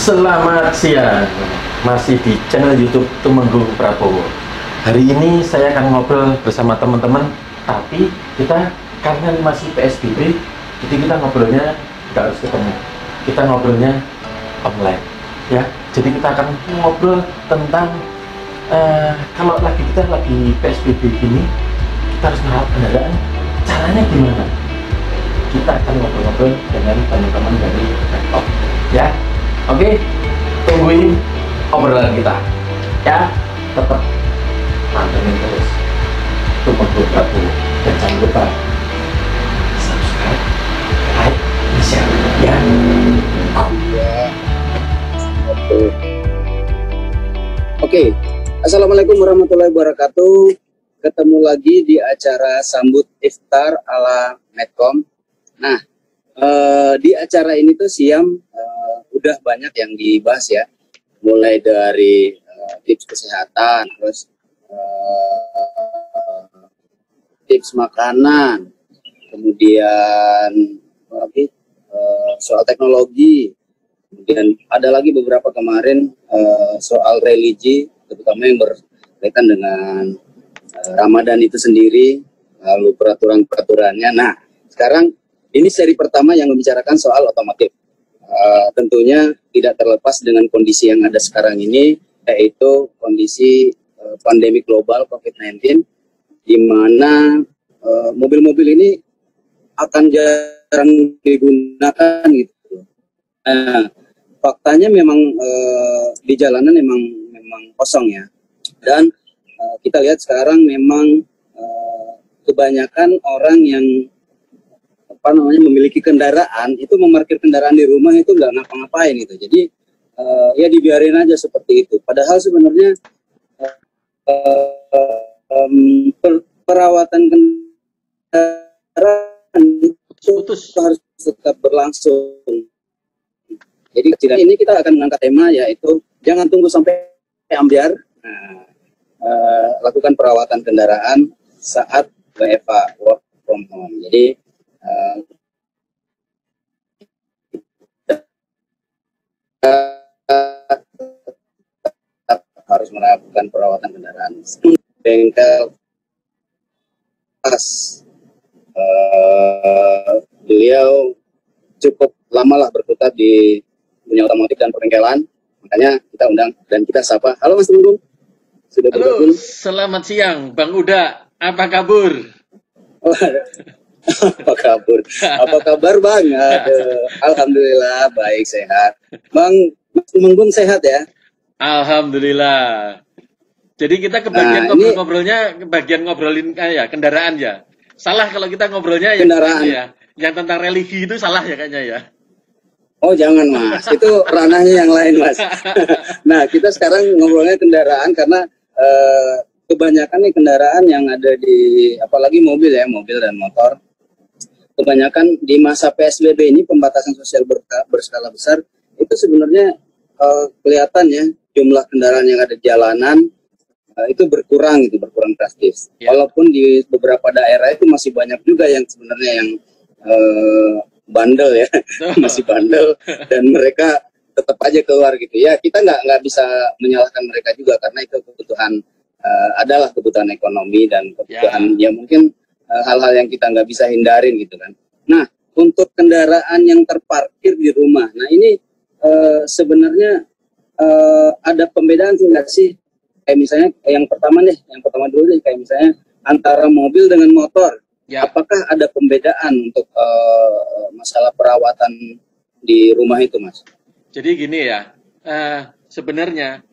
Selamat siang, masih di channel YouTube Tumenggung Prabowo. Hari ini saya akan ngobrol bersama teman-teman, tapi kita karena masih PSBB, jadi kita ngobrolnya nggak harus ketemu. Kita ngobrolnya online, ya. Jadi kita akan ngobrol tentang kalau kita lagi PSBB gini, kita harus merawat kendaraan. Caranya gimana? Kita akan ngobrol-ngobrol dengan teman-teman dari laptop, ya. Oke, tungguin obrolan kita, ya. Tetap pantengin terus Tumenggung Prabowo, dan jangan lupa subscribe, like, dan share, ya. Oke, Assalamualaikum warahmatullahi wabarakatuh. Ketemu lagi di acara Sambut Iftar ala Medcom. Nah, di acara ini tuh Siam udah banyak yang dibahas ya, mulai dari tips kesehatan, terus tips makanan, kemudian soal teknologi, kemudian ada lagi beberapa kemarin soal religi, terutama yang berkaitan dengan Ramadan itu sendiri, lalu peraturan-peraturannya. Nah, sekarang ini seri pertama yang membicarakan soal otomotif. Tentunya tidak terlepas dengan kondisi yang ada sekarang ini, yaitu kondisi pandemi global COVID-19, di mana mobil-mobil ini akan jarang digunakan gitu. Faktanya memang di jalanan memang kosong ya, dan kita lihat sekarang memang kebanyakan orang yang memiliki kendaraan itu memarkir kendaraan di rumah itu nggak ngapa-ngapain gitu. Jadi ya dibiarin aja seperti itu. Padahal sebenarnya perawatan kendaraan itu harus tetap berlangsung. Jadi ini kita akan mengangkat tema yaitu jangan tunggu sampai ambyar. Lakukan perawatan kendaraan saat WFH, work from home. Jadi harus melakukan perawatan kendaraan. Bengkel pas beliau cukup lama lah berkutat di dunia otomotif dan perbengkelan, makanya kita undang dan kita sapa. Halo Mas Tumenggung, sudah bergabung. Halo, selamat siang Bang Uda, apa kabur? Apa kabar? Apa kabar Bang? Aduh, alhamdulillah baik, sehat. Bang Tumenggung sehat ya? Alhamdulillah. Jadi kita kebagian ngobrol-ngobrolnya, kebagian ngobrolin kendaraan ya. Salah kalau kita ngobrolnya kendaraan ya. Yang tentang religi itu salah ya kayaknya ya. Oh jangan Mas, itu ranahnya yang lain Mas. Nah kita sekarang ngobrolnya kendaraan karena kebanyakan nih kendaraan yang ada di, apalagi mobil ya, mobil dan motor. Kebanyakan di masa PSBB ini, pembatasan sosial berskala besar, itu sebenarnya kelihatan ya, jumlah kendaraan yang ada di jalanan itu berkurang drastis. Ya. Walaupun di beberapa daerah itu masih banyak juga yang sebenarnya yang bandel ya, masih bandel, dan mereka tetap aja keluar gitu. Ya kita nggak bisa menyalahkan mereka juga karena itu kebutuhan, adalah kebutuhan ekonomi dan kebutuhan ya mungkin hal-hal yang kita nggak bisa hindarin gitu kan. Nah, untuk kendaraan yang terparkir di rumah, nah ini sebenarnya ada pembedaan nggak sih? Kayak misalnya yang pertama dulu deh, kayak misalnya antara mobil dengan motor. Ya. Apakah ada pembedaan untuk masalah perawatan di rumah itu, Mas? Jadi gini ya, sebenarnya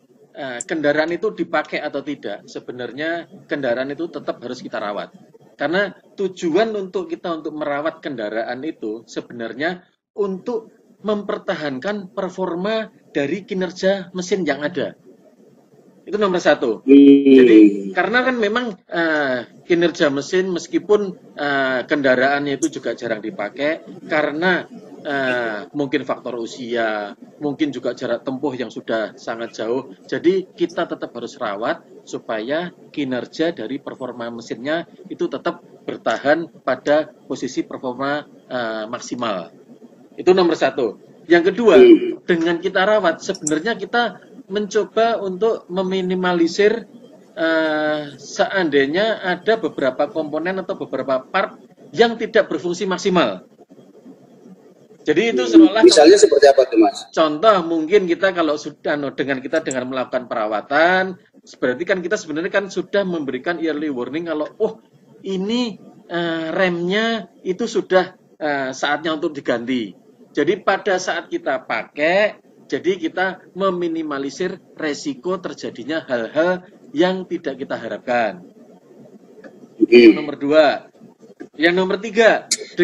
kendaraan itu dipakai atau tidak, sebenarnya kendaraan itu tetap harus kita rawat. Karena tujuan untuk kita untuk merawat kendaraan itu sebenarnya untuk mempertahankan performa dari kinerja mesin yang ada. Itu nomor satu. Jadi karena kan memang kinerja mesin meskipun kendaraannya itu juga jarang dipakai karena mungkin faktor usia, mungkin juga jarak tempuh yang sudah sangat jauh. Jadi kita tetap harus rawat supaya kinerja dari performa mesinnya itu tetap bertahan pada posisi performa maksimal. Itu nomor satu. Yang kedua, dengan kita rawat, sebenarnya kita mencoba untuk meminimalisir seandainya ada beberapa komponen atau beberapa part yang tidak berfungsi maksimal. Jadi itu seolah misalnya seperti apa tuh Mas? Contoh mungkin kita kalau sudah dengan melakukan perawatan, berarti kan kita sebenarnya kan sudah memberikan early warning kalau ini remnya itu sudah saatnya untuk diganti. Jadi pada saat kita pakai, jadi kita meminimalisir resiko terjadinya hal-hal yang tidak kita harapkan. Yang nomor 2. Yang nomor 3,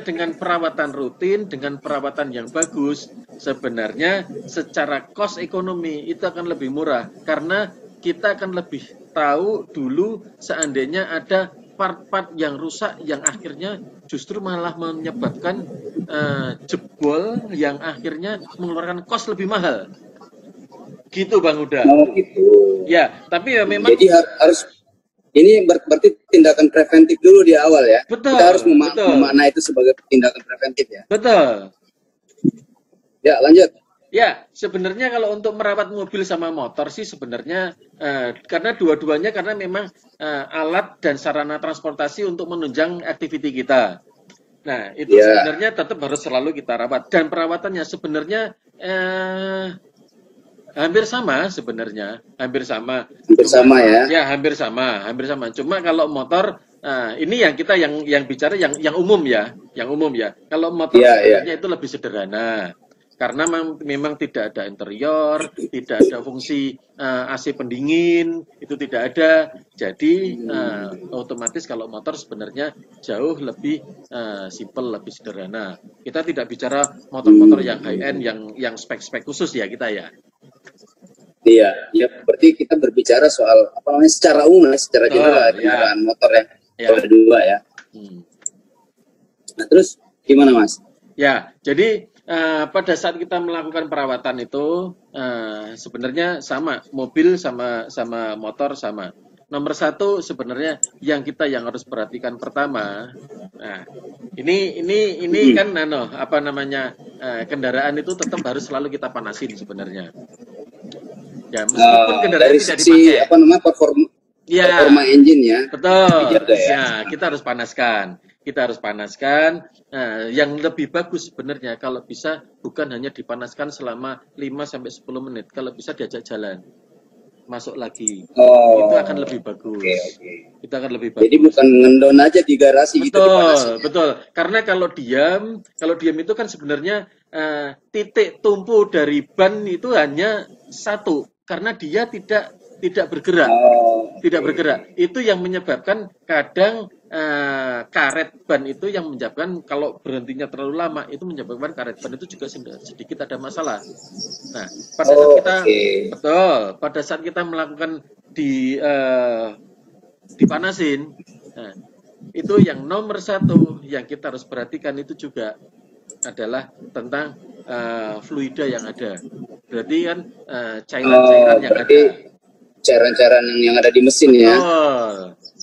dengan perawatan rutin, dengan perawatan yang bagus, sebenarnya secara cost ekonomi itu akan lebih murah. Karena kita akan lebih tahu dulu seandainya ada part-part yang rusak yang akhirnya justru malah menyebabkan jebol yang akhirnya mengeluarkan cost lebih mahal. Gitu Bang Huda. Oh gitu. Ya, tapi ya memang. Jadi harus ini berarti tindakan preventif dulu di awal ya. Betul. Kita harus memaknai itu sebagai tindakan preventif ya. Betul. Ya lanjut. Ya, sebenarnya kalau untuk merawat mobil sama motor sih sebenarnya karena dua-duanya karena memang alat dan sarana transportasi untuk menunjang aktiviti kita. Nah, itu sebenarnya tetap harus selalu kita rawat dan perawatannya sebenarnya hampir sama sebenarnya, hampir sama. Hampir sama ya? Ya, hampir sama. Cuma kalau motor, ini yang kita yang bicara yang umum ya, Kalau motor sebenarnya itu lebih sederhana, karena memang tidak ada interior, tidak ada fungsi AC pendingin, itu tidak ada. Jadi otomatis kalau motor sebenarnya jauh lebih simple, lebih sederhana. Kita tidak bicara motor-motor yang high end, yang spek-spek khusus ya kita ya. Iya, ya berarti kita berbicara soal apa namanya secara umum, secara general kendaraan motor yang ada dua ya. Nah terus gimana Mas? Ya, jadi pada saat kita melakukan perawatan itu sebenarnya sama, mobil sama motor sama. Nomor 1 sebenarnya yang harus perhatikan pertama, ini kan kendaraan itu tetap harus selalu kita panasin sebenarnya. Ya, meskipun kendaraan dari tidak dipakai. Performa engine ya. Betul. Ya, kita harus panaskan. Yang lebih bagus sebenarnya kalau bisa bukan hanya dipanaskan selama 5-10 menit. Kalau bisa diajak jalan. Masuk lagi. Itu akan lebih bagus. Itu akan lebih bagus. Jadi bukan ngendon aja di garasi gitu dipanasin. Betul. Karena kalau diam itu kan sebenarnya titik tumpu dari ban itu hanya satu. Karena dia tidak bergerak. Tidak bergerak. Itu yang menyebabkan kadang karet ban itu yang menyebabkan kalau berhentinya terlalu lama itu menyebabkan karet ban itu juga sedikit ada masalah. Nah, pada saat kita melakukan dipanasin, itu yang nomor 1 yang kita harus perhatikan itu juga adalah tentang fluida yang ada. Berarti kan cairan-cairan yang ada. Cairan-cairan yang ada di mesin ya.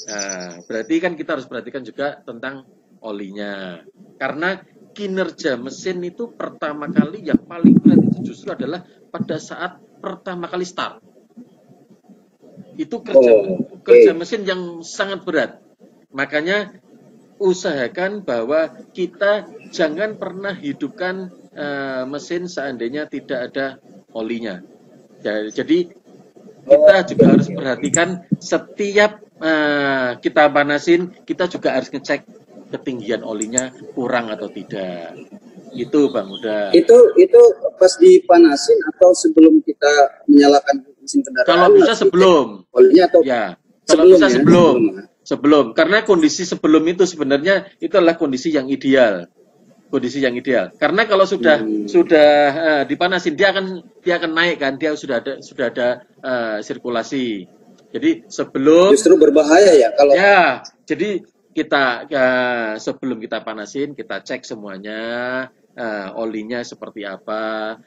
Nah, berarti kan kita harus perhatikan juga tentang olinya. Karena kinerja mesin itu pertama kali yang paling berat itu justru adalah pada saat pertama kali start. Itu kerja mesin yang sangat berat. Makanya usahakan bahwa kita jangan pernah hidupkan mesin seandainya tidak ada olinya. Jadi kita juga harus perhatikan setiap kita panasin, kita juga harus ngecek ketinggian olinya kurang atau tidak. Itu Bang Huda. Itu pas dipanasin atau sebelum kita menyalakan mesin kendaraan? Kalau bisa sebelum. Olinya atau kalau bisa sebelum. Karena kondisi sebelum itu sebenarnya itu adalah kondisi yang ideal. Karena kalau sudah dipanasin dia akan naik kan, dia sudah ada sirkulasi. Jadi sebelum justru berbahaya ya kalau jadi kita sebelum kita panasin kita cek semuanya, olinya seperti apa,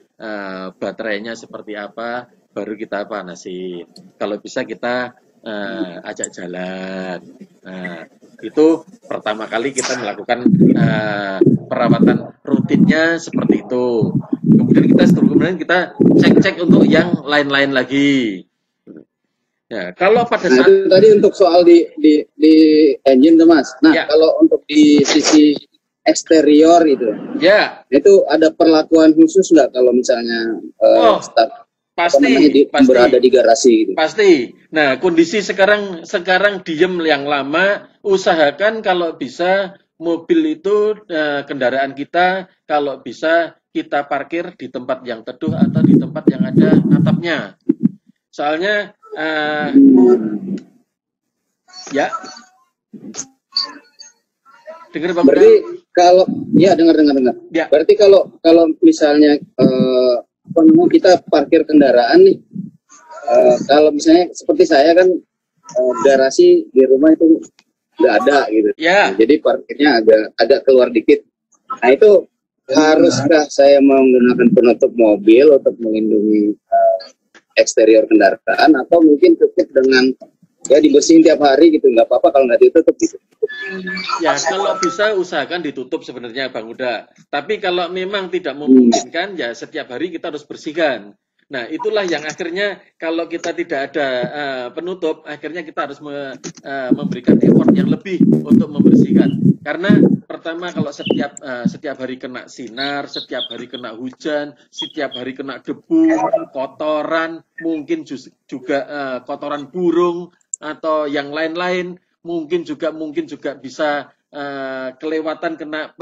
baterainya seperti apa, baru kita panasin. Kalau bisa kita ajak jalan. Nah, itu pertama kali kita melakukan perawatan rutin update-nya seperti itu. Kemudian kita cek-cek untuk yang lain-lain lagi. Ya, kalau pada Nah, saat itu tadi untuk soal di engine tuh Mas. Nah, ya, kalau untuk di sisi eksterior ya, itu ada perlakuan khusus nggak kalau misalnya oh, start pasti, berada di garasi gitu? pasti. Nah, kondisi sekarang diem yang lama, usahakan kalau bisa mobil itu kendaraan kita kalau bisa kita parkir di tempat yang teduh atau di tempat yang ada atapnya. Soalnya ya, dengar Bang. Berarti kalau ya dengar. Ya. Berarti kalau misalnya kita parkir kendaraan nih, kalau misalnya seperti saya kan garasi di rumah itu nggak ada gitu. Ya. Nah, jadi parkirnya agak keluar dikit. Nah itu haruskah saya menggunakan penutup mobil untuk melindungi eksterior kendaraan, atau mungkin cukup dengan ya dibersihin tiap hari gitu, nggak apa-apa kalau nggak ditutup gitu? Ya, kalau bisa usahakan ditutup sebenarnya Bang Huda. Tapi kalau memang tidak memungkinkan, ya setiap hari kita harus bersihkan. Nah, itulah yang akhirnya kalau kita tidak ada penutup, akhirnya kita harus memberikan effort yang lebih untuk membersihkan. Karena pertama kalau setiap hari kena sinar, setiap hari kena hujan, setiap hari kena debu, kotoran, mungkin juga kotoran burung atau yang lain-lain, mungkin juga bisa kelewatan kena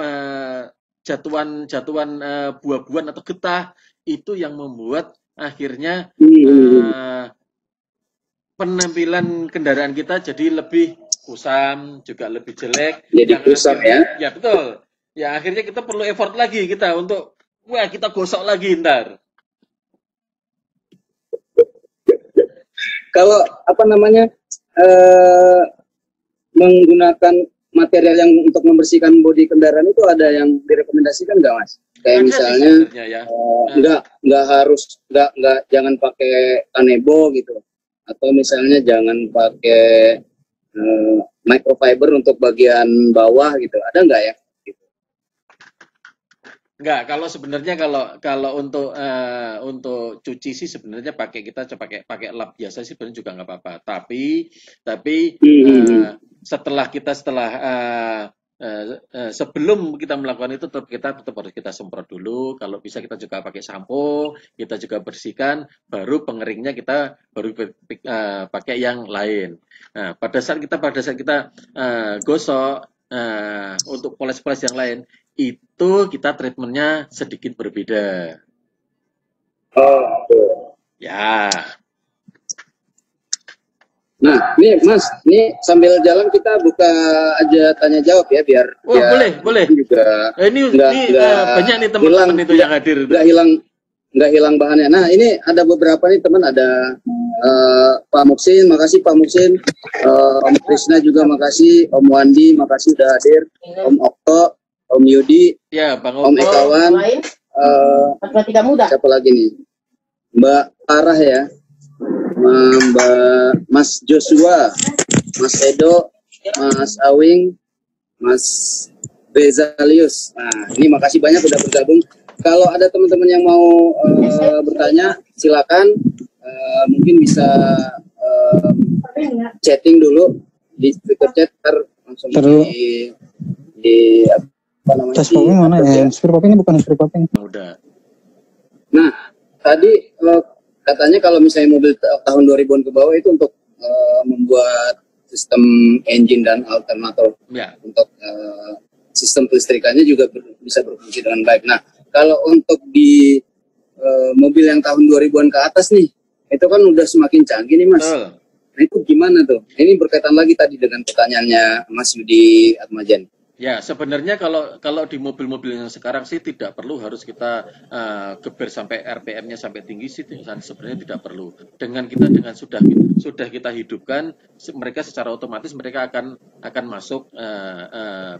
jatuhan buah-buahan atau getah, itu yang membuat akhirnya penampilan kendaraan kita jadi lebih kusam, juga lebih jelek. Jadi kusam ya? Ya betul. Ya akhirnya kita perlu effort lagi kita untuk kita gosok lagi ntar. Kalau menggunakan material yang untuk membersihkan bodi kendaraan itu ada yang direkomendasikan nggak Mas? Kayak misalnya jangan pakai kanebo gitu, atau misalnya jangan pakai microfiber untuk bagian bawah gitu, ada nggak ya? Enggak, kalau sebenarnya kalau untuk cuci sih sebenarnya kita pakai lap biasa sih sebenarnya juga nggak apa-apa. Tapi sebelum kita melakukan itu tetap harus kita semprot dulu. Kalau bisa kita juga pakai sampo, kita juga bersihkan, baru pengeringnya kita baru pakai yang lain. Nah, pada saat kita gosok untuk poles-poles yang lain, itu kita treatmentnya sedikit berbeda. Ya. Nah, nih Mas, sambil jalan kita buka aja tanya jawab ya, biar boleh. Juga ini banyak nih teman-teman itu yang hadir. Nggak hilang bahannya. Nah, ini ada beberapa nih teman, ada Pak Muksin, makasih Pak Muksin. Om Krisna juga makasih, Om Wandi makasih udah hadir, Om Okto, Om Yudi, ya, Bang Om Ekawan, siapa lagi nih? Mbak Parah ya, Mbak Mas Joshua, Mas Edo, Mas Awing, Mas Bezalius. Nah, ini makasih banyak udah bergabung. Kalau ada teman-teman yang mau bertanya, silakan. Mungkin bisa chatting dulu di Twitter chat, langsung di apa namanya? Tes popping mana ya? Sphere popping ini bukan sphere popping. Udah. Nah, tadi katanya kalau misalnya mobil tahun 2000-an ke bawah itu untuk membuat sistem engine dan alternator, untuk sistem kelistrikannya juga bisa berfungsi dengan baik. Nah, kalau untuk di mobil yang tahun 2000-an ke atas nih, itu kan udah semakin canggih nih Mas. Nah itu gimana tuh? Ini berkaitan lagi tadi dengan pertanyaannya Mas Yudi Atmajan. Ya, sebenarnya kalau di mobil-mobil yang sekarang sih tidak perlu harus kita geber sampai RPM-nya sampai tinggi sih, sebenarnya tidak perlu. Dengan sudah kita hidupkan, mereka secara otomatis mereka akan masuk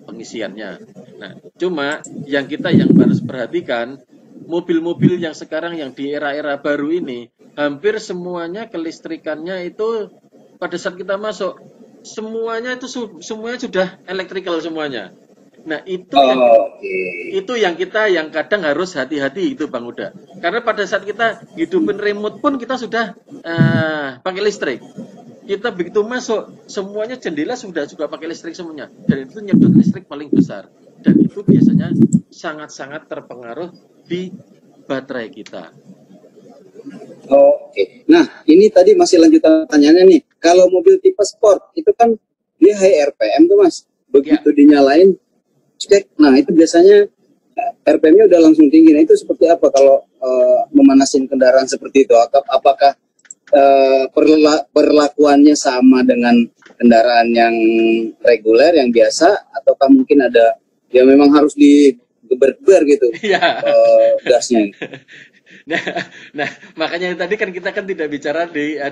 pengisiannya. Nah, cuma yang harus perhatikan, mobil-mobil yang sekarang yang di era-era baru ini hampir semuanya kelistrikannya itu pada saat kita masuk semuanya sudah elektrikal semuanya. Nah, Oke. itu yang kadang harus hati-hati itu Bang Uda. Karena pada saat kita hidupin remote pun kita sudah pakai listrik. Kita begitu masuk, semuanya jendela sudah juga pakai listrik semuanya. Dan itu nyedot listrik paling besar. Dan itu biasanya sangat-sangat terpengaruh di baterai kita. Oke. Nah, ini tadi masih lanjutan pertanyaannya nih. Kalau mobil tipe sport itu kan dia high RPM tuh Mas. Begitu dinyalain, cek. Nah, itu biasanya RPM-nya udah langsung tinggi. Nah, itu seperti apa kalau memanasin kendaraan seperti itu? Apakah perlakuannya sama dengan kendaraan yang reguler, yang biasa, ataukah mungkin ada ya memang harus digeber-geber gitu gasnya? Nah, makanya tadi kan kita tidak bicara di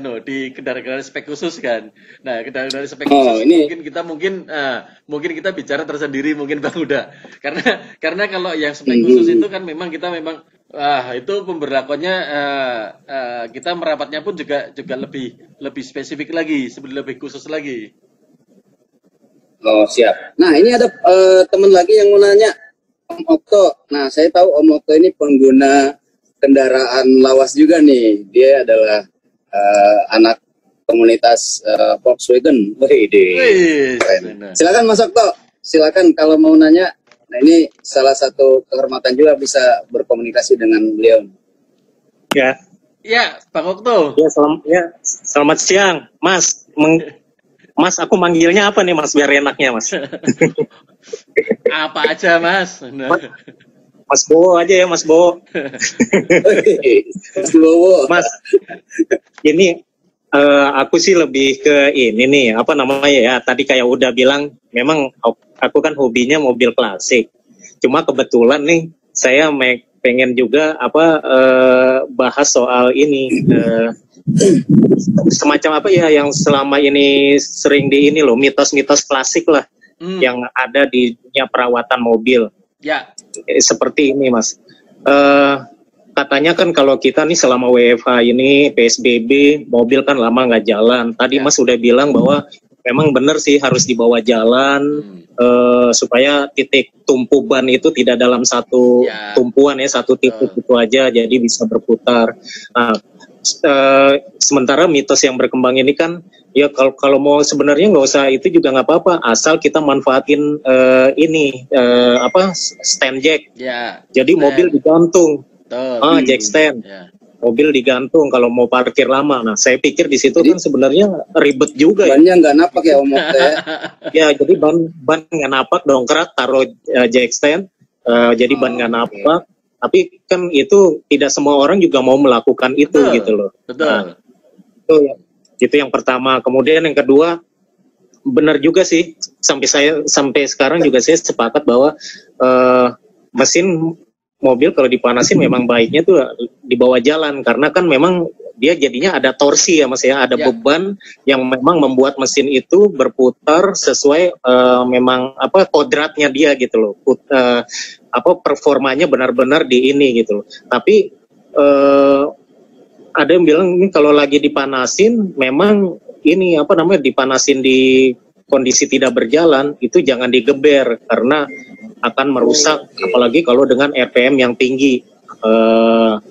kendaraan spek khusus kan. Nah, kendaraan spek khusus ini mungkin kita bicara tersendiri mungkin Bang Uda. Karena kalau yang spek khusus itu kan memang itu pemberlakuannya kita merapatnya pun juga lebih spesifik lagi, lebih khusus lagi. Oh, siap. Nah, ini ada teman lagi yang mau nanya, Om Okto. Nah, saya tahu Om Okto ini pengguna kendaraan lawas juga nih. Dia adalah anak komunitas Volkswagen. Silakan Mas Okto. Silakan kalau mau nanya. Nah, ini salah satu kehormatan juga bisa berkomunikasi dengan beliau. Ya. Ya, Bang Okto. Selamat siang, Mas. Mas, aku manggilnya apa nih, Mas? Biar enaknya, Mas. Apa aja, Mas. Mas Bowo aja ya, Mas Bowo. Mas Bowo. Mas, ini aku sih lebih ke ini nih, apa namanya ya, tadi kayak udah bilang, memang aku kan hobinya mobil klasik. Cuma kebetulan nih, saya pengen juga bahas soal ini, semacam apa ya, yang selama ini sering mitos-mitos klasik lah, yang ada di dunia perawatan mobil. Ya. Seperti ini Mas, katanya kan kalau kita nih selama WFH ini PSBB mobil kan lama nggak jalan. Tadi Mas udah bilang bahwa memang benar sih harus dibawa jalan supaya titik tumpu ban itu tidak dalam satu tumpuan ya, satu titik itu aja, jadi bisa berputar. Nah, sementara mitos yang berkembang ini kan ya kalau mau sebenarnya nggak usah itu juga nggak apa-apa, asal kita manfaatin stand jack. Jadi mobil digantung, jack stand. Mobil digantung kalau mau parkir lama. Nah, saya pikir di situ kan sebenarnya ribet juga. Bannya nggak napak ya Om Okto ya. Ya, jadi ban nggak napak, dongkrak, taruh jack stand. Jadi ban nggak napak. Tapi kan itu tidak semua orang juga mau melakukan itu gitu loh. Betul. Nah, itu yang pertama. Kemudian yang kedua, benar juga sih, sampai sekarang juga saya sepakat bahwa mesin mobil kalau dipanasin memang baiknya tuh dibawa jalan, karena kan memang dia jadinya ada torsi ya Mas ya, ada beban yang memang membuat mesin itu berputar sesuai memang kodratnya dia gitu loh. Performanya benar-benar di ini gitu loh. Tapi ada yang bilang ini kalau lagi dipanasin memang ini dipanasin di kondisi tidak berjalan, itu jangan digeber karena akan merusak, apalagi kalau dengan RPM yang tinggi.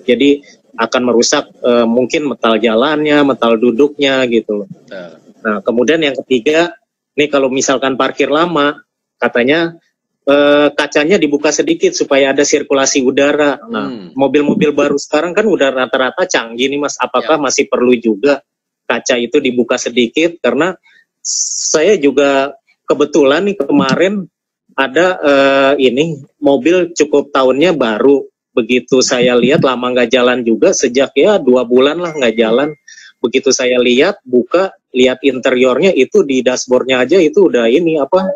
Jadi akan merusak mungkin metal jalannya, metal duduknya gitu loh. Nah, kemudian yang ketiga, nih kalau misalkan parkir lama, katanya kacanya dibuka sedikit supaya ada sirkulasi udara. Nah, mobil-mobil baru sekarang kan udah rata-rata canggih nih Mas, apakah masih perlu juga kaca itu dibuka sedikit? Karena saya juga kebetulan nih kemarin ada mobil cukup tahunnya baru, begitu saya lihat lama nggak jalan juga, sejak 2 bulan lah nggak jalan. Begitu saya lihat interiornya itu di dashboardnya aja itu udah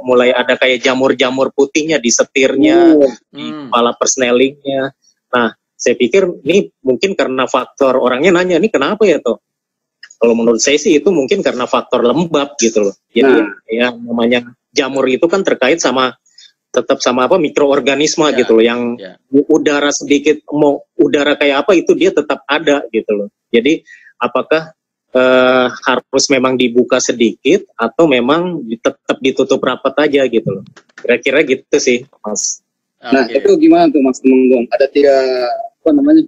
mulai ada kayak jamur-jamur putihnya di setirnya, di kepala persnelingnya. Nah, saya pikir ini mungkin karena faktor, orangnya nanya ini kenapa ya toh? Kalau menurut saya sih itu mungkin karena faktor lembab gitu loh. Jadi ya namanya jamur itu kan terkait tetap sama mikroorganisme gitu loh, yang udara sedikit, mau udara kayak apa itu dia tetap ada gitu loh. Jadi apakah harus memang dibuka sedikit atau memang tetap ditutup rapat aja gitu loh. Kira-kira gitu sih, Mas. Nah, itu gimana tuh Mas Temenggung? Ada 3 apa namanya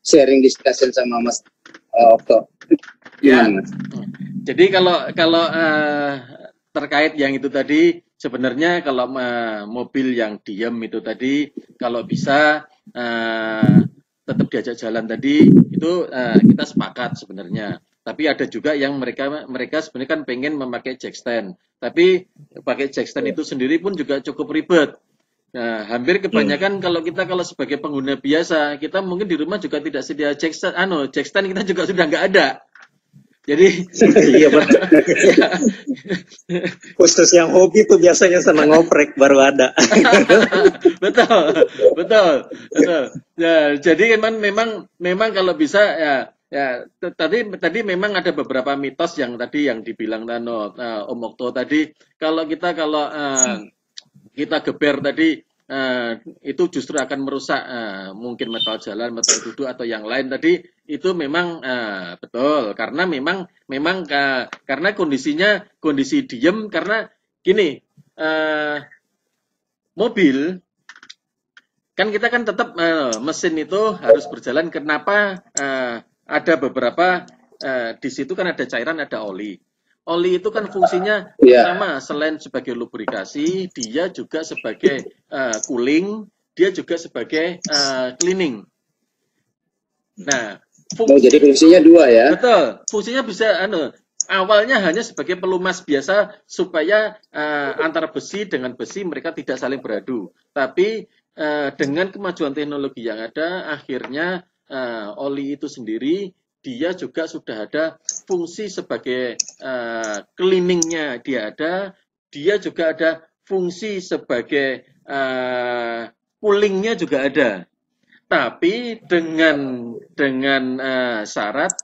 sharing discussion sama Mas Okto. Gimana, Mas? Jadi kalau terkait yang itu tadi, sebenarnya kalau mobil yang diam itu tadi, kalau bisa tetap diajak jalan tadi, itu kita sepakat sebenarnya. Tapi ada juga yang mereka sebenarnya kan pengen memakai jack stand. Tapi pakai jack stand itu sendiri pun juga cukup ribet. Nah, hampir kebanyakan kalau sebagai pengguna biasa, kita mungkin di rumah juga tidak sedia jack stand kita juga sudah nggak ada. Jadi iya betul. Khusus yang hobi tuh biasanya senang ngoprek baru ada. betul. Ya, jadi memang kalau bisa ya tadi memang ada beberapa mitos yang dibilang Om Okto tadi, kalau kita geber tadi itu justru akan merusak mungkin metal jalan, metal duduk atau yang lain tadi, itu memang betul, karena memang karena kondisi diem, karena gini, mobil kan kita kan tetap mesin itu harus berjalan. Kenapa ada beberapa di situ kan ada cairan, ada oli. Oli itu kan fungsinya sama, selain sebagai lubrikasi, dia juga sebagai cooling, dia juga sebagai cleaning. Nah, jadi fungsinya 2 ya? Betul, fungsinya bisa awalnya hanya sebagai pelumas biasa supaya antara besi dengan besi mereka tidak saling beradu. Tapi dengan kemajuan teknologi yang ada, akhirnya oli itu sendiri dia juga sudah ada fungsi sebagai cleaningnya, dia juga ada fungsi sebagai coolingnya juga ada. Tapi dengan syarat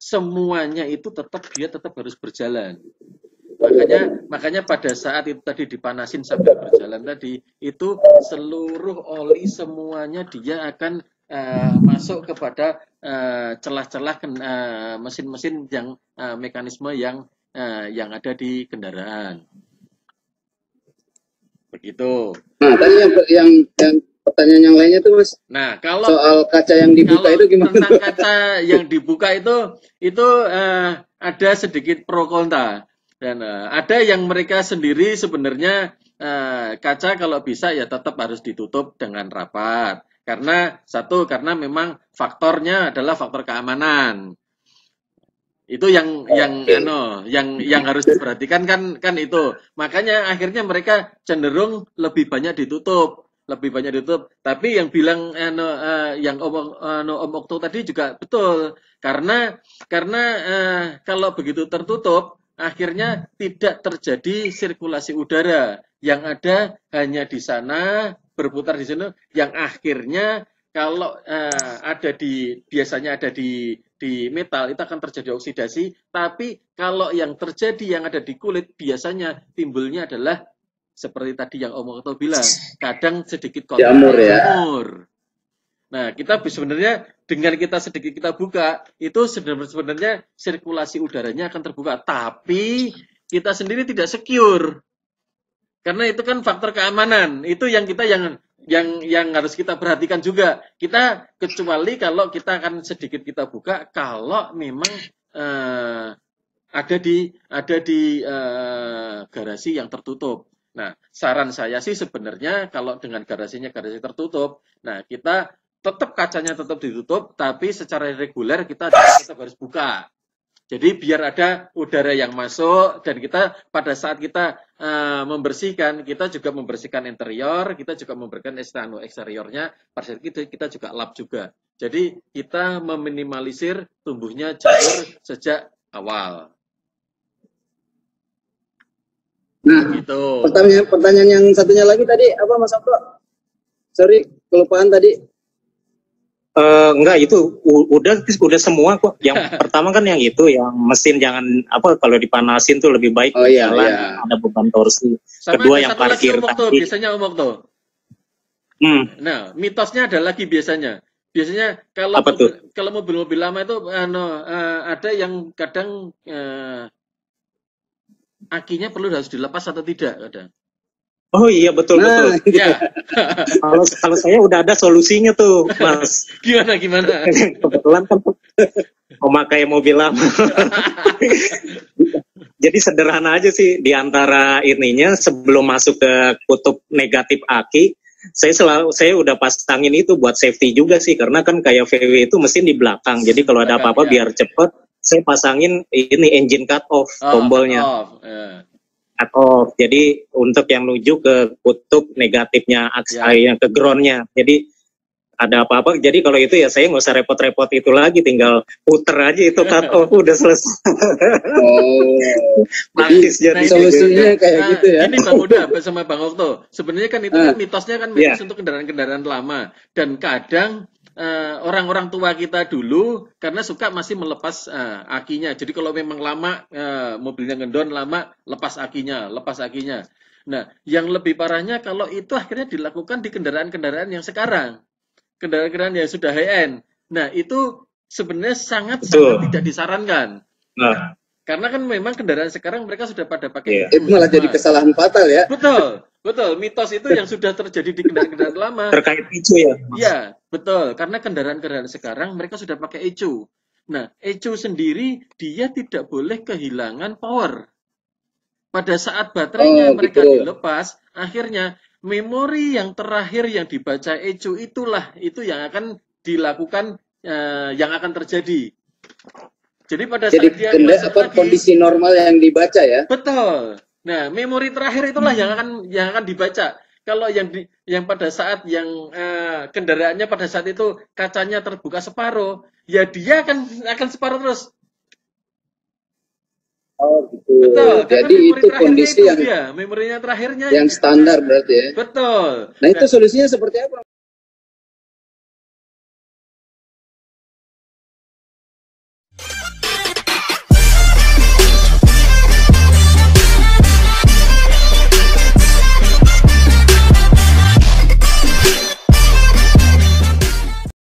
semuanya itu tetap harus berjalan. Makanya pada saat itu tadi dipanasin sambil berjalan tadi, itu seluruh oli semuanya dia akan masuk kepada celah-celah mesin-mesin yang mekanisme yang ada di kendaraan. Begitu. Nah, tadi yang pertanyaan yang lainnya tuh Mas. Nah, kalau soal kaca yang dibuka itu gimana? Tentang kaca yang dibuka itu ada sedikit pro kontra, dan ada yang mereka sendiri sebenarnya kaca kalau bisa ya tetap harus ditutup dengan rapat. Karena memang faktornya adalah faktor keamanan. Itu yang harus diperhatikan kan itu. Makanya akhirnya mereka cenderung lebih banyak ditutup. Tapi yang bilang yang Om Okto tadi juga betul. Karena kalau begitu tertutup, akhirnya tidak terjadi sirkulasi udara. Yang ada hanya di sana, berputar di sana, yang akhirnya kalau biasanya ada di metal itu akan terjadi oksidasi, tapi kalau yang terjadi yang ada di kulit biasanya timbulnya adalah seperti tadi yang Om Okto bilang, kadang sedikit jamur ya. Nah, kita sebenarnya dengan kita buka, itu sebenarnya sirkulasi udaranya akan terbuka, tapi kita sendiri tidak secure. Karena itu kan faktor keamanan, itu yang harus kita perhatikan juga. Kita kecuali kalau kita akan sedikit kita buka, kalau memang ada di garasi yang tertutup. Nah, saran saya sih sebenarnya kalau dengan garasi tertutup, nah kita tetap kacanya tetap ditutup, tapi secara reguler kita tetap harus buka. Jadi biar ada udara yang masuk, dan kita pada saat kita membersihkan, kita juga membersihkan interior, kita juga membersihkan eksteriornya, pada saat itu kita juga lap juga. Jadi kita meminimalisir tumbuhnya jamur sejak awal. Nah, gitu. Pertanyaan yang satunya lagi tadi apa Mas Okto? Sorry, kelupaan tadi. Enggak, itu udah semua kok. Yang pertama kan yang itu, yang mesin jangan kalau dipanasin tuh lebih baik jalan, ada beban torsi. Kedua yang parkir tadi. Biasanya Om Okto. Nah, mitosnya ada lagi biasanya. Biasanya Apa tuh? kalau mobil-mobil lama itu ada yang kadang akinya harus dilepas atau tidak kadang. Oh iya betul Nah, betul. Ya. Kalau saya udah ada solusinya tuh, Mas. Gimana? Kebetulan kan memakai mobil lama. Jadi sederhana aja sih, di antara ininya sebelum masuk ke kutub negatif aki, saya udah pasangin itu buat safety juga sih, karena kan kayak VW itu mesin di belakang. Jadi kalau ada apa-apa Ya. biar cepet, saya pasangin ini engine cut off tombolnya. Cut off. Ya. Cut off. Jadi untuk yang menuju ke kutub negatifnya yang ke groundnya. Jadi ada apa-apa, jadi kalau itu ya saya nggak usah repot-repot itu lagi, tinggal puter aja itu cut off, udah selesai. oh, Praktis jadi jadi. solusinya kayak gitu ya. Ini Bang Uda sama Bang Okto. Sebenarnya kan itu kan mitosnya kan mitos untuk kendaraan-kendaraan lama. Dan kadang orang-orang tua kita dulu karena suka masih melepas akinya. Jadi kalau memang lama mobilnya ngendon lama, lepas akinya. Nah, yang lebih parahnya kalau itu akhirnya dilakukan di kendaraan-kendaraan yang sekarang. Kendaraan-kendaraan yang sudah high-end. Nah, itu sebenarnya sangat tidak disarankan. Nah, karena kan memang kendaraan sekarang mereka sudah pada pakai Itu malah jadi kesalahan fatal ya. Betul. Mitos itu yang sudah terjadi di kendaraan-kendaraan lama. Terkait ECU ya? Iya, betul. Karena kendaraan-kendaraan sekarang mereka sudah pakai ECU. Nah, ECU sendiri dia tidak boleh kehilangan power. Pada saat baterainya mereka dilepas, akhirnya memori yang terakhir yang dibaca ECU itu yang akan dilakukan, yang akan terjadi. Jadi pada saat dia kondisi normal yang dibaca ya. Betul. Nah, memori terakhir itulah yang akan dibaca. Kalau yang pada saat yang kendaraannya pada saat itu kacanya terbuka separuh, ya dia akan separuh terus. Oh gitu. Betul. Jadi itu kondisi yang memorinya terakhirnya yang standar berarti ya. Betul. Nah itu solusinya seperti apa?